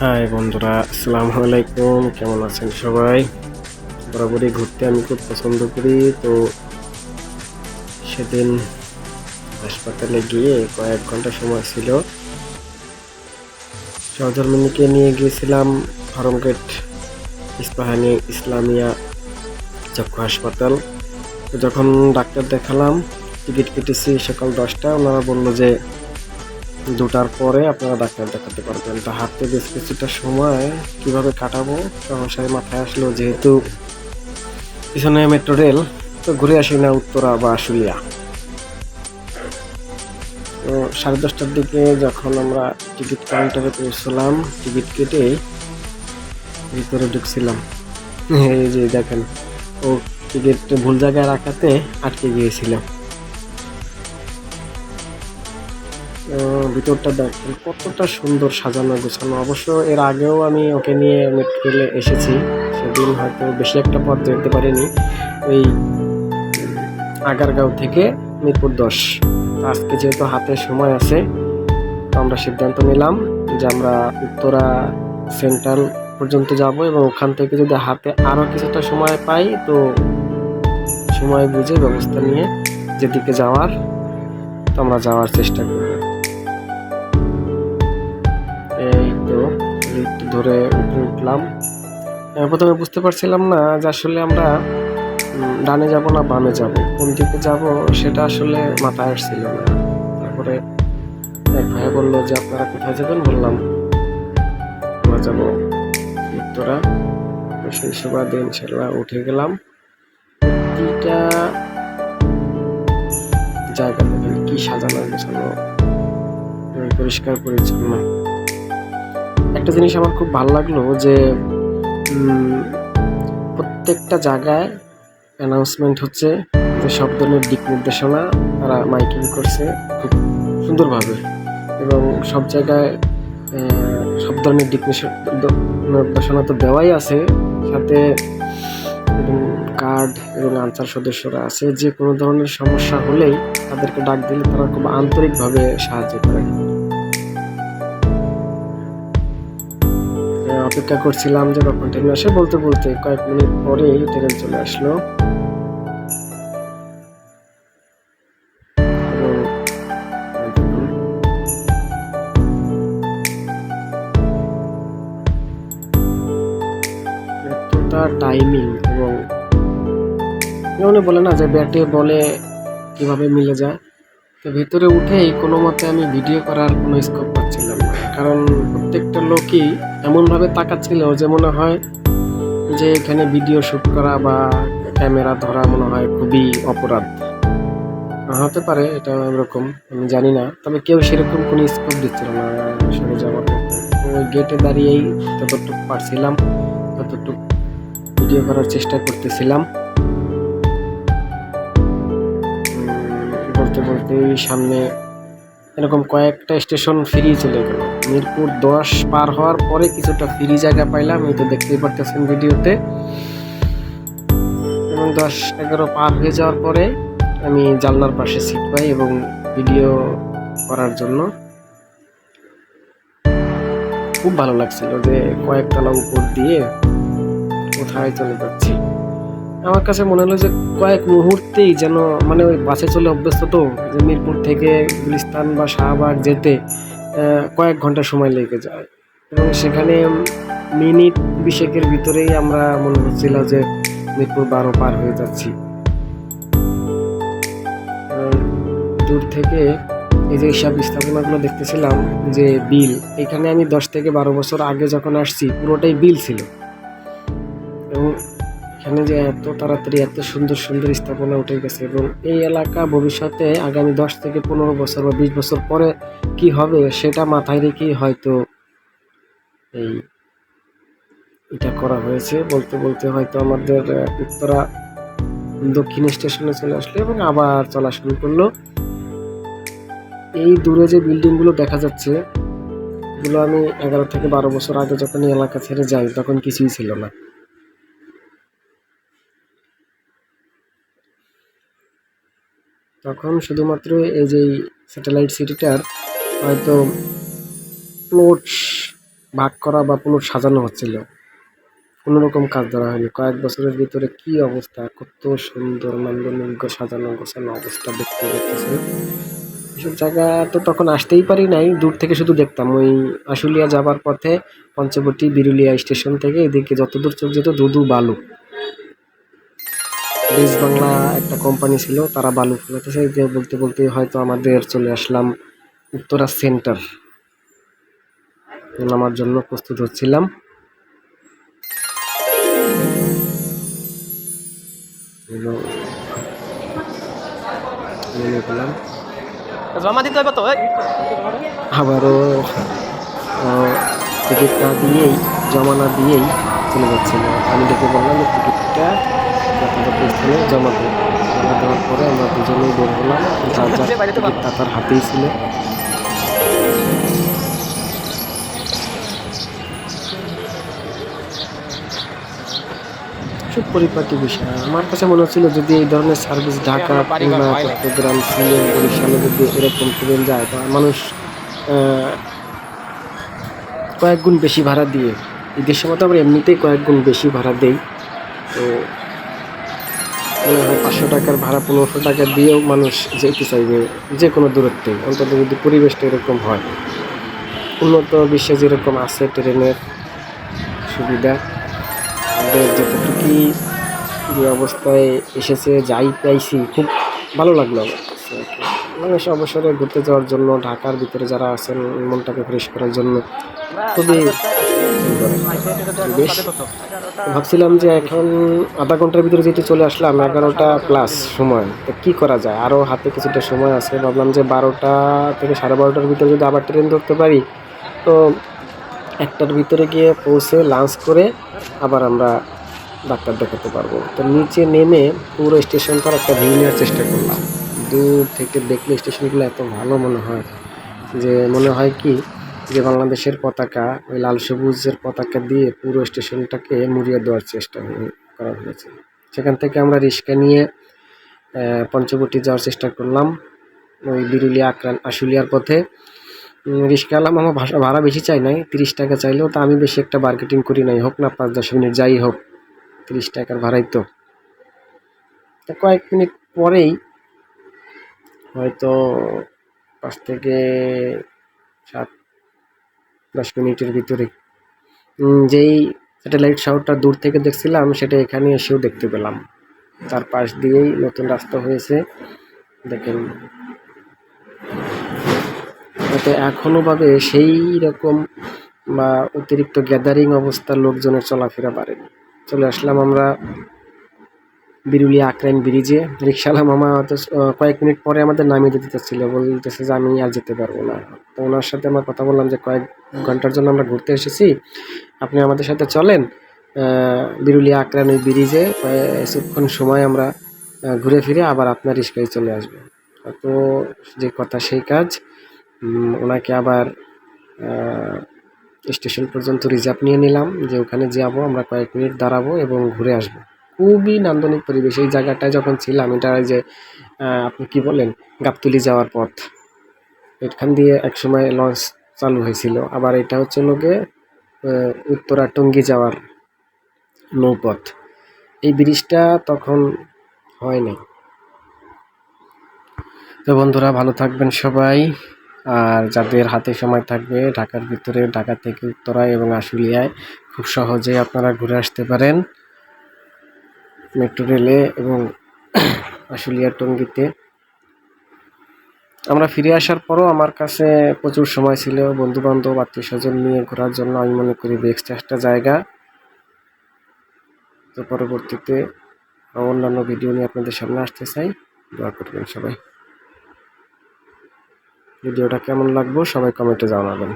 High বন্ধুরা, আসসালামু আলাইকুম। কেমন আছেন সবাই? বরাবরই ঘুরতে আমি খুব পছন্দ করি। তো সেদিন হাসপাতালে গিয়ে কয়েক ঘন্টা সময় ছিল। সহধর্মিণীকে নিয়ে গিয়েছিলাম ফার্মগেট ইস্পাহানি ইসলামিয়া চক্ষু হাসপাতাল। তো যখন ডাক্তার দেখালাম, টিকিট কেটেছি সকাল 10টা। ওনারা বললো যে 2টার পরে আপনারা ডাক্তার দেখাতে পারবেন। তা হাঁটতে বেশ কিছুটা সময় কিভাবে কাটাবো সহসায় মাথায় আসলো, যেহেতু পিছনে মেট্রো রেল, তো ঘুরে আসি না উত্তরা বা আশুলিয়া। তো 10:30টার দিকে যখন আমরা টিকিট কাউন্টারে পৌঁছলাম, টিকিট কেটে ভিতরে ঢুকছিলাম, এই যে দেখেন, ও টিকিট ভুল জায়গায় রাখাতে আটকে গিয়েছিল। ভিতরটা দেখেন কতটা সুন্দর সাজানো গোছানো। অবশ্য এর আগেও আমি ওকে নিয়ে মেট্রো রেলে এসেছি, সেদিন হয়তো বেশি একটা পথ যেতে পারিনি। ওই আগারগাঁও থেকে মিরপুর 10। আজকে যেহেতু হাতে সময় আছে, তো আমরা সিদ্ধান্ত নিলাম যে আমরা উত্তরা সেন্ট্রাল পর্যন্ত যাব, এবং ওখান থেকে যদি হাতে আরও কিছুটা সময় পাই তো সময় বুঝে ব্যবস্থা নিয়ে যেদিকে যাওয়ার, তো আমরা যাওয়ার চেষ্টা করব। এই তো লিফট ধরে উপরে উঠলাম। প্রথমে বুঝতে পারছিলাম না যে আসলে আমরা ডানে যাব না বামে যাব, কোন দিকে যাব সেটা আসলে মাথায় আসছিল না। তারপরে এক ভাই বললো যে আপনারা কোথায় যাবেন, বললাম আমরা যাবো উত্তরা। তো সেই সুবাদে ইনশাল্লাহ উঠে গেলাম। প্রতিটা জায়গা দেখেন কি সাজানো গোছানো, পরিষ্কার পরিচ্ছন্ন। একটা জিনিস আমার খুব ভালো লাগলো যে প্রত্যেকটা জায়গায় অ্যানাউন্সমেন্ট হচ্ছে, যে সব ধরনের দিক নির্দেশনা তারা মাইকিং করছে খুব সুন্দরভাবে, এবং সব জায়গায় সব ধরনের দিক নির্দেশনা তো দেওয়াই আছে, সাথে গার্ড এবং আনসার সদস্যরা আছে। যে কোনো ধরনের সমস্যা হলেই তাদেরকে ডাক দিলে তারা খুব আন্তরিকভাবে সাহায্য করে। অপেক্ষা করছিলাম যে কখন ট্রেন আসে, বলতে বলতে কয়েক মিনিট পরেই ট্রেন চলে আসলো। এতটা টাইমিং, এবং যেমন বলে না যে ব্যাটে বলে কিভাবে মিলে যায়, তো ভেতরে উঠেই কোনো মতে আমি ভিডিও করার কোনো স্কোপ পাচ্ছিলাম না, কারণ প্রত্যেকটা লোকই এমনভাবে তাকাচ্ছিল যে মনে হয় যে এখানে ভিডিও শ্যুট করা বা ক্যামেরা ধরা মনে হয় খুবই অপরাধ। হতে পারে এটা এরকম, আমি জানি না, তবে কেউ সেরকম কোনো স্কোপ দিচ্ছিল না সরে যাওয়ার মতো। ওই গেটে দাঁড়িয়েই যতটুকু পারছিলাম ততটুকু ভিডিও করার চেষ্টা করতেছিলাম। বলতে বলতে সামনে এরকম কয়েকটা স্টেশন ফ্রি চলে গেল। মিরপুর 10 পার হওয়ার পরে কিছুটা ফ্রি জায়গা পাইলাম, এই তো দেখতেই পারতেছেন ভিডিওতে। এবং 10-11 পার হয়ে যাওয়ার পরে আমি জানলার পাশে সিট পাই, এবং ভিডিও করার জন্য খুব ভালো লাগছিল যে কয়েকতলা উপর দিয়ে কোথায় চলে যাচ্ছি। আমার কাছে মনে হলো যে কয়েক মুহূর্তেই যেন, মানে ওই বাসে চলে অভ্যস্ত তো, যে মিরপুর থেকে গুলিস্তান বা শাহবাগ যেতে কয়েক ঘন্টা সময় লেগে যায়, এবং সেখানে মিনিট 20-এর ভিতরেই আমরা মনে হচ্ছিল যে মিরপুর 12 পার হয়ে যাচ্ছি। দূর থেকে এই যে হিসাব স্থাপনাগুলো দেখতেছিলাম, যে বিল, এখানে আমি 10 থেকে 12 বছর আগে যখন আসছি পুরোটাই বিল ছিল, এবং এখানে যে এত তাড়াতাড়ি এত সুন্দর সুন্দর স্থাপনা উঠে গেছে, এবং এই এলাকা ভবিষ্যতে আগামী 10 থেকে 15 বছর বা 20 বছর পরে কি হবে সেটা মাথায় রেখেই হয়তো এটা করা হয়েছে। বলতে বলতে হয়তো আমাদের উত্তরা দক্ষিণ স্টেশনে চলে আসলো, এবং আবার চলা শুরু করলো। এই দূরে যে বিল্ডিংগুলো দেখা যাচ্ছে, এগুলো আমি 11 থেকে 12 বছর আগে যখন এই এলাকা ছেড়ে যাই তখন কিছুই ছিল না। তখন শুধুমাত্র এই যে স্যাটেলাইট সিটিটার হয়তো প্লট ভাগ করা বা পুনঃ সাজানো হচ্ছিল, কোনোরকম কাজ ধরা হয়নি। কয়েক বছরের ভিতরে কি অবস্থা, কত সুন্দর নান্দনিক সাজানো গোছানো অবস্থা দেখতে পাচ্ছেন। এসব জায়গা তো তখন আসতেই পারি নাই, দূর থেকে শুধু দেখতাম। ওই আশুলিয়া যাবার পথে পঞ্চবটি বিরুলিয়া স্টেশন থেকে এদিকে যতদূর চোখ যেত ধুধু বালু। দেশ বাংলা একটা কোম্পানি ছিল, তারা বালু ফেলাতেছে। যে বলতে বলতে হয়তো আমাদের চলে আসলাম উত্তরা সেন্টার। নামার জন্য প্রস্তুত হচ্ছিলাম এবং নেমে গেলাম। জমা দিতে হবে তো আবারও টিকিট না দিয়েই, জমা না দিয়েই চলে যাচ্ছিল। আমি দেখে বললাম টিকিটটা যথাযথ স্থানে জমা দেব। জমা দেওয়ার পরে আমরা দুজনেই বের হলাম, যার যার টিকিটটা তার হাতেই ছিল। খুব পরিপাটি বিষয়। আমার কাছে মনে হচ্ছিল যদি এই ধরনের সার্ভিস ঢাকা, খুলনা, চট্টগ্রাম, সিলেট, বরিশালে যদি এরকম ট্রেন যায় তো মানুষ কয়েক গুণ বেশি ভাড়া দিয়ে, ঈদের সময় তো আমরা এমনিতেই কয়েক গুণ বেশি ভাড়া দেই, তো মনে হয় 500 টাকার ভাড়া 1500 টাকা দিয়েও মানুষ যেতে চাইবে যে কোনো দূরত্বে, অন্তত যদি পরিবেশটা এরকম হয়। উন্নত বিশ্বে যেরকম আছে ট্রেনের সুবিধা, আমাদের যতটুকুই যে অবস্থায় এসেছে যাই পাইছি খুব ভালো লাগলো আমার কাছে আর কি। মানুষ অবসরে ঘুরতে যাওয়ার জন্য, ঢাকার ভিতরে যারা আছেন মনটাকে ফ্রেশ করার জন্য খুবই সুন্দর একটা পরিবেশ। ভাবছিলাম যে এখন আধা ঘন্টার ভিতরে যেহেতু চলে আসলাম, 11টা প্লাস সময়, তো কী করা যায়, আরও হাতে কিছুটা সময় আছে। ভাবলাম যে 12টা থেকে 12:30টার ভিতরে যদি আবার ট্রেন ধরতে পারি তো 1টার ভিতরে গিয়ে পৌঁছে লাঞ্চ করে আবার আমরা ডাক্তার দেখাতে পারবো। তো নিচে নেমে পুরো স্টেশনটার একটা ভিউ নেওয়ার চেষ্টা করলাম। দূর থেকে দেখলে স্টেশনগুলো এত ভালো মনে হয় যে মনে হয় কি যে বাংলাদেশের পতাকা, ওই লাল সবুজের পতাকা দিয়ে পুরো স্টেশনটাকে মুড়িয়ে দেওয়ার চেষ্টা করা হয়েছে। সেখান থেকে আমরা রিক্সা নিয়ে পঞ্চবটি যাওয়ার চেষ্টা করলাম, ওই বিরুলিয়া আশুলিয়ার পথে। রিক্সাওয়ালা মামা ভাড়া বেশি চাই নাই, 30 টাকা চাইলেও তা আমি বেশি একটা মার্কেটিং করি নাই, হোক না 5-10 মিনিট যাই হোক, 30 টাকার ভাড়াই তো। কয়েক মিনিট পরেই, হয়তো 5 থেকে 7-10 মিনিটের ভিতরে যেই স্যাটেলাইট শহরটা দূর থেকে দেখছিলাম সেটা এখানে এসেও দেখতে পেলাম। তার পাশ দিয়েই নতুন রাস্তা হয়েছে দেখেন। হয়তো এখনো ভাবে সেই রকম বা অতিরিক্ত গ্যাদারিং অবস্থার লোকজনের চলাফেরা বাড়েনি। চলে আসলাম আমরা বিরুলিয়া আক্রাইন ব্রিজে। রিক্সাওয়ালা মামা হয়তো কয়েক মিনিট পরে আমাদের নামিয়ে দিতে চাচ্ছিল, বলতেছে যে আমি আর যেতে পারবো না। তো ওনার সাথে আমার কথা বললাম যে কয়েক ঘন্টার জন্য আমরা ঘুরতে এসেছি, আপনি আমাদের সাথে চলেন বিরুলিয়া আক্রাইন ওই ব্রিজে, কিছুক্ষণ সময় আমরা ঘুরে ফিরে আবার আপনার রিক্সায় চলে আসবো। তো যে কথা সেই কাজ, ওনাকে আবার স্টেশন পর্যন্ত রিজার্ভ নিয়ে নিলাম যে ওখানে যাবো, আমরা কয়েক মিনিট দাঁড়াবো এবং ঘুরে আসবো। খুবই নান্দনিক পরিবেশ এই জায়গাটায় যখন ছিলাম। এটা যে আপনি কি বলেন, গাবতলী যাওয়ার পথ, এখান দিয়ে একসময় লঞ্চ চালু হয়েছিল। আবার এটা হচ্ছে লোকে উত্তরা টঙ্গী যাওয়ার নৌপথ। এই ব্রিজটা তখন হয় নাই। তো বন্ধুরা ভালো থাকবেন সবাই, আর যাদের হাতে সময় থাকবে ঢাকার ভিতরে, ঢাকা থেকে উত্তরায় এবং আশুলিয়ায় খুব সহজেই আপনারা ঘুরে আসতে পারেন মেট্রো রেলে এবং আশুলিয়া টঙ্গীতে। আমরা ফিরে আসার পরও আমার কাছে প্রচুর সময় ছিল বন্ধু বান্ধব আত্মীয় স্বজন নিয়ে ঘোরার জন্য। আমি মনে করি বেস্ট একটা জায়গা। তো পরবর্তীতে অন্যান্য ভিডিও নিয়ে আপনাদের সামনে আসতে চাই, দোয়া করবেন সবাই। ভিডিওটা কেমন লাগলো সবাই কমেন্টে জানাবেন।